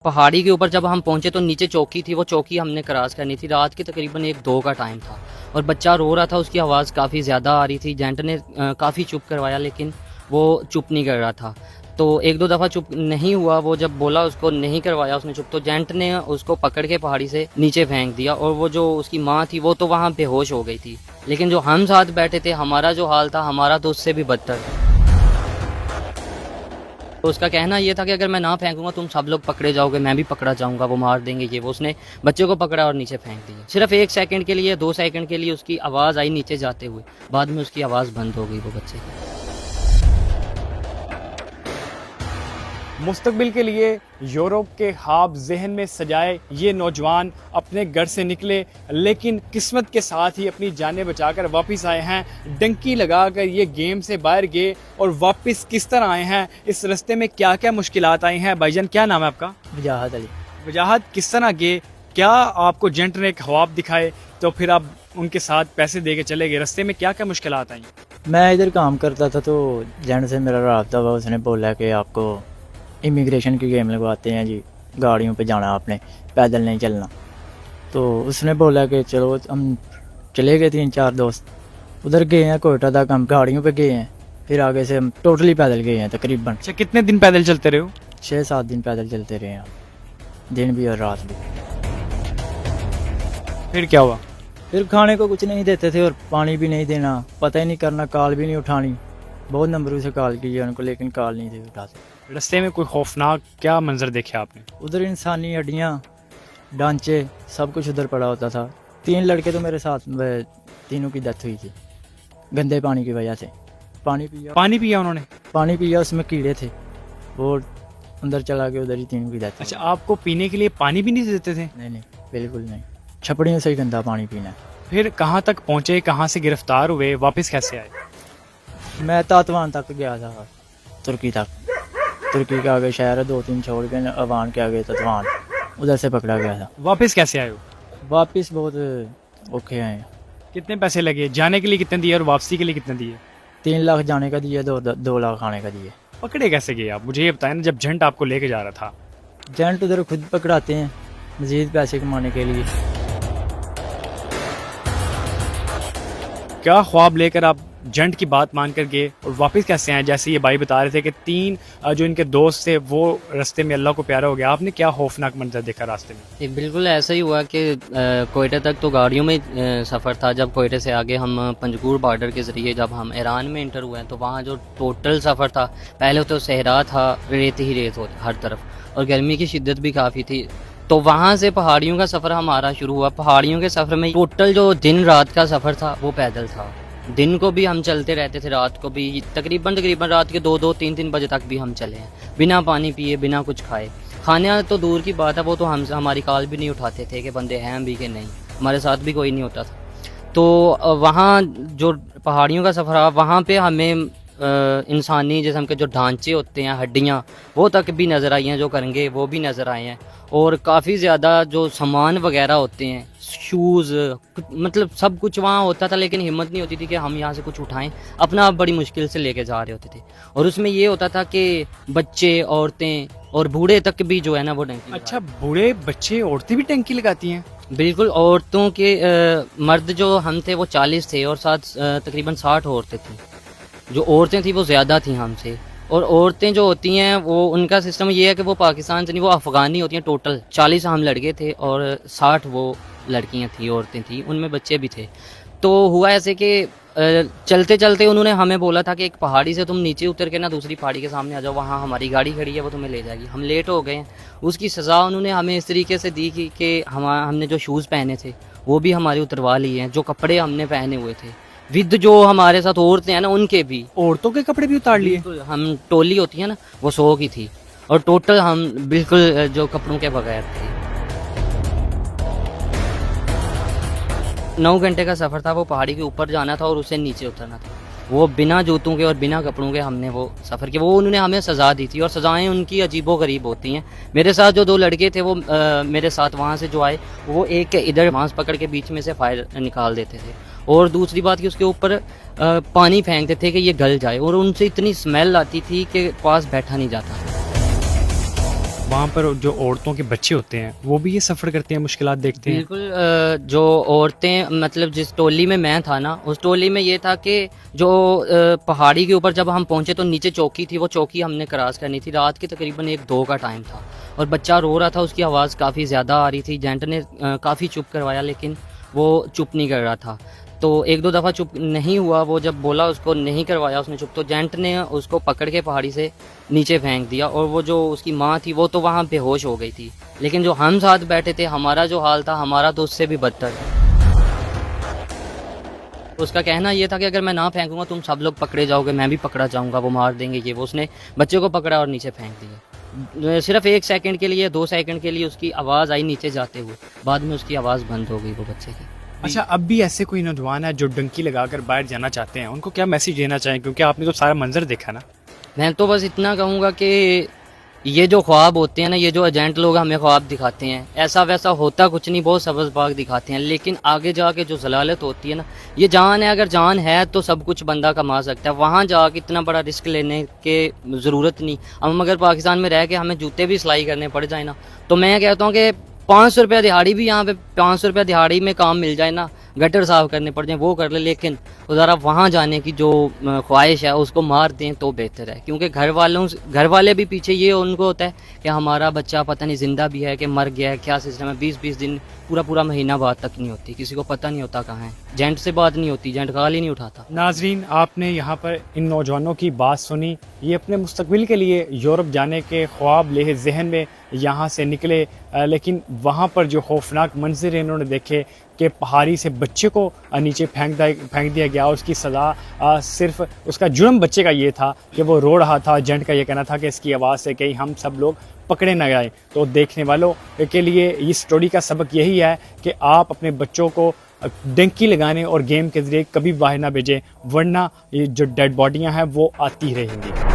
पहाड़ी के ऊपर जब हम पहुंचे तो नीचे चौकी थी, वो चौकी हमने क्रॉस करनी थी। रात के तकरीबन 1-2 का टाइम था और बच्चा रो रहा था, उसकी आवाज़ काफ़ी ज़्यादा आ रही थी। जेंट ने काफ़ी चुप करवाया लेकिन वो चुप नहीं कर रहा था। तो 1-2 दफ़ा चुप नहीं हुआ, वो जब बोला उसको नहीं करवाया उसने चुप, तो जेंट ने उसको पकड़ के पहाड़ी से नीचे फेंक दिया और वो जो उसकी माँ थी वो तो वहाँ बेहोश हो गई थी। लेकिन जो हम साथ बैठे थे, हमारा जो हाल था, हमारा तो उससे भी बदतर। तो उसका कहना ये था कि अगर मैं ना फेंकूंगा तुम सब लोग पकड़े जाओगे, मैं भी पकड़ा जाऊंगा, वो मार देंगे ये वो। उसने बच्चे को पकड़ा और नीचे फेंक दिया। सिर्फ 1 सेकंड के लिए, 2 सेकंड के लिए उसकी आवाज़ आई नीचे जाते हुए, बाद में उसकी आवाज़ बंद हो गई वो बच्चे की। मुस्तकबिल के लिए यूरोप के ख्वाब जहन में सजाए ये नौजवान अपने घर से निकले, लेकिन किस्मत के साथ ही अपनी जानें बचाकर वापस आए हैं। डंकी लगाकर ये गेम से बाहर गए और वापस किस तरह आए हैं, इस रास्ते में क्या क्या मुश्किलात आई हैं। भाईजान क्या नाम है आपका? वजाहत अली। वजाहत, किस तरह गए? क्या आपको जेंट ने ख्वाब दिखाए तो फिर आप उनके साथ पैसे दे के चले गए? रास्ते में क्या क्या मुश्किलात आई? मैं इधर काम करता था तो जेंट से मेरा राब्ता हुआ, उसने बोला कि आपको इमिग्रेशन की गेम लगवाते हैं जी, गाड़ियों पे जाना आपने, पैदल नहीं चलना। तो उसने बोला कि चलो, हम चले गए 3-4 दोस्त, उधर गए हैं कोयटा तक, हम गाड़ियों पे गए हैं, फिर आगे से हम टोटली पैदल गए हैं तकरीबन। अच्छा, कितने दिन पैदल चलते रहे हो? 6-7 दिन पैदल चलते रहे हैं, दिन भी और रात भी। फिर क्या हुआ? फिर खाने को कुछ नहीं देते थे और पानी भी नहीं देना, पता ही नहीं करना, कॉल भी नहीं उठानी। बहुत नंबरों से कॉल की उनको लेकिन कॉल नहीं थे उठाते। रास्ते में कोई खौफनाक क्या मंजर देखे आपने? उधर इंसानी हड्डियाँ, ढांचे, सब कुछ उधर पड़ा होता था। 3 लड़के तो मेरे साथ, तीनों की डेथ हुई थी गंदे पानी की वजह से। पानी पिया उन्होंने? पानी पिया, उसमें कीड़े थे, वो अंदर चला के उधर ही तीनों की डेथ। अच्छा, आपको पीने के लिए पानी भी नहीं देते थे? नहीं, बिल्कुल नहीं, छपड़ियों से ही गंदा पानी पीना। फिर कहाँ तक पहुँचे, कहाँ से गिरफ्तार हुए, वापस कैसे आए? मैं तातवान तक गया था, तुर्की तक। तुर्की के आगे शहर है 2-3 छोड़ के, अवान के आगे तत्वान, उधर से पकड़ा गया था। वापस कैसे आए हो? वापस बहुत औखे आए। कितने पैसे लगे? जाने के लिए कितने दिए और वापसी के लिए कितने दिए? 3 लाख जाने का दिए, 2 लाख आने का दिए। पकड़े कैसे गए आप, मुझे ये बताएं ना, जब जेंट आपको लेके जा रहा था? जेंट उधर खुद पकड़ाते हैं मजीद पैसे कमाने के लिए। क्या ख्वाब लेकर आप जेंट की बात मान कर गए और वापस कैसे आए? जैसे ये भाई बता रहे थे कि 3 जो इनके दोस्त थे वो रास्ते में अल्लाह को प्यारा हो गया, आपने क्या खौफनाक मंजर देखा रास्ते में? ये बिल्कुल ऐसा ही हुआ कि कोयटा तक तो गाड़ियों में सफ़र था। जब कोयटे से आगे हम पंजगुर बॉर्डर के ज़रिए जब हम ईरान में इंटर हुए तो वहाँ जो टोटल सफ़र था, पहले तो सहरा था, रेत ही रेत होती हर तरफ और गर्मी की शिद्दत भी काफ़ी थी। तो वहाँ से पहाड़ियों का सफ़र हमारा शुरू हुआ। पहाड़ियों के सफ़र में टोटल जो दिन रात का सफ़र था वो पैदल था। दिन को भी हम चलते रहते थे, रात को भी तकरीबन रात के 2-2, 3-3 बजे तक भी हम चले हैं, बिना पानी पिए, बिना कुछ खाए। खाने तो दूर की बात है, वो तो हमारी कॉल भी नहीं उठाते थे कि बंदे हैं भी कि नहीं, हमारे साथ भी कोई नहीं होता था। तो वहाँ जो पहाड़ियों का सफ़र, वहाँ पे हमें इंसानी जिस्म के जो ढांचे होते हैं, हड्डियाँ, वो तक भी नज़र आई हैं, जो करेंगे वो भी नज़र आए हैं। और काफ़ी ज़्यादा जो सामान वगैरह होते हैं, शूज़, मतलब सब कुछ वहाँ होता था, लेकिन हिम्मत नहीं होती थी कि हम यहाँ से कुछ उठाएं। अपना आप बड़ी मुश्किल से लेके जा रहे होते थे और उसमें ये होता था कि बच्चे, औरतें और बूढ़े तक भी जो है ना वो टंकी। अच्छा, बूढ़े, बच्चे, औरतें भी टंकी लगाती हैं? बिल्कुल। औरतों के मर्द जो हम थे वो 40 थे और साथ तकरीबन 60 औरतें थी। जो औरतें थी वो ज़्यादा थी हमसे। और औरतें जो होती हैं वो, उनका सिस्टम ये है कि वो पाकिस्तान से नहीं, वो अफ़गानी होती हैं। टोटल 40 हम लड़के थे और 60 वो लड़कियां थी, औरतें थी, उनमें बच्चे भी थे। तो हुआ ऐसे कि चलते चलते उन्होंने हमें बोला था कि एक पहाड़ी से तुम नीचे उतर के ना दूसरी पहाड़ी के सामने आ जाओ, वहाँ हमारी गाड़ी खड़ी है, वो तुम्हें ले जाएगी। हम लेट हो गए हैं। उसकी सज़ा उन्होंने हमें इस तरीके से दी कि हमने जो शूज़ पहने थे वो भी हमारे उतरवा लिए हैं, जो कपड़े हमने पहने हुए थे विद जो हमारे साथ औरतें हैं ना उनके भी। औरतों के कपड़े भी उतार लिए? हम टोली होती है ना, वो 100 की थी और टोटल हम बिल्कुल जो कपड़ों के बगैर थे। 9 घंटे का सफ़र था, वो पहाड़ी के ऊपर जाना था और उसे नीचे उतरना था। वो बिना जूतों के और बिना कपड़ों के हमने वो सफ़र किया। वो उन्होंने हमें सज़ा दी थी और सज़ाएं उनकी अजीबो गरीब होती हैं। मेरे साथ जो 2 लड़के थे वो मेरे साथ वहाँ से जो आए, वो एक के इधर बांस पकड़ के बीच में से फायर निकाल देते थे और दूसरी बात कि उसके ऊपर पानी फेंकते थे कि ये गल जाए और उनसे इतनी स्मेल आती थी कि पास बैठा नहीं जाता। वहाँ पर जो औरतों के बच्चे होते हैं वो भी ये सफ़र करते हैं, मुश्किलात देखते हैं? बिल्कुल जो औरतें, मतलब जिस टोली में मैं था ना, उस टोली में ये था कि जो पहाड़ी के ऊपर जब हम पहुंचे तो नीचे चौकी थी, वो चौकी हमने क्रॉस करनी थी। रात के तकरीबन 1-2 का टाइम था और बच्चा रो रहा था, उसकी आवाज़ काफ़ी ज़्यादा आ रही थी। जेंट ने काफ़ी चुप करवाया लेकिन वो चुप नहीं कर रहा था। तो 1-2 दफ़ा चुप नहीं हुआ, वो जब बोला उसको नहीं करवाया उसने चुप, तो जेंट ने उसको पकड़ के पहाड़ी से नीचे फेंक दिया और वो जो उसकी माँ थी वो तो वहाँ बेहोश हो गई थी। लेकिन जो हम साथ बैठे थे, हमारा जो हाल था, हमारा तो उससे भी बदतर। उसका कहना ये था कि अगर मैं ना फेंकूंगा तुम सब लोग पकड़े जाओगे, मैं भी पकड़ा जाऊंगा, वो मार देंगे ये वो। उसने बच्चे को पकड़ा और नीचे फेंक दिया। सिर्फ 1 सेकंड के लिए, 2 सेकंड के लिए उसकी आवाज़ आई नीचे जाते हुए, बाद में उसकी आवाज़ बंद हो गई वो बच्चे की। अच्छा, अब भी ऐसे कोई नौजवान है जो डंकी लगाकर बाहर जाना चाहते हैं, उनको क्या मैसेज देना चाहें? क्योंकि आपने तो सारा मंजर देखा ना। मैं तो बस इतना कहूँगा कि ये जो ख्वाब होते हैं ना, ये जो एजेंट लोग हमें ख्वाब दिखाते हैं, ऐसा वैसा होता कुछ नहीं, बहुत सबज़बाग दिखाते हैं। लेकिन आगे जाके जो जलालत होती है ना, ये जान है, अगर जान है तो सब कुछ बंदा कमा सकता है। वहाँ जाके इतना बड़ा रिस्क लेने के ज़रूरत नहीं। हम अगर पाकिस्तान में रह के हमें जूते भी सिलाई करने पड़ जाए ना, तो मैं कहता हूँ कि 500 रुपया दिहाड़ी भी, यहाँ पे 500 रुपया दिहाड़ी में काम मिल जाए ना, गटर साफ करने पड़ जाए वो कर ले, लेकिन ज़रा वहाँ जाने की जो ख्वाहिश है उसको मार दें तो बेहतर है। क्योंकि घर वाले भी पीछे ये उनको होता है कि हमारा बच्चा पता नहीं ज़िंदा भी है कि मर गया है, क्या सिस्टम है। 20-20 दिन, पूरा महीना बात तक नहीं होती, किसी को पता नहीं होता कहाँ है। जेंट से बात नहीं होती, जेंट कॉल ही नहीं उठाता। नाजरीन, आपने यहाँ पर इन नौजवानों की बात सुनी। ये अपने मुस्तकबिल के लिए यूरोप जाने के ख्वाब ले जहन में यहाँ से निकले, लेकिन वहाँ पर जो खौफनाक मंजर इन्होंने देखे कि पहाड़ी से बच्चे को नीचे फेंक दिया गया। उसकी सज़ा सिर्फ उसका जुर्म बच्चे का ये था कि वो रो रहा था। जेंट का ये कहना था कि इसकी आवाज़ से कहीं हम सब लोग पकड़े न गए। तो देखने वालों के लिए इस स्टोरी का सबक यही है कि आप अपने बच्चों को डंकी लगाने और गेम के ज़रिए कभी बाहर ना भेजें, वरना ये जो डेड बॉडियां हैं वो आती रहेंगी।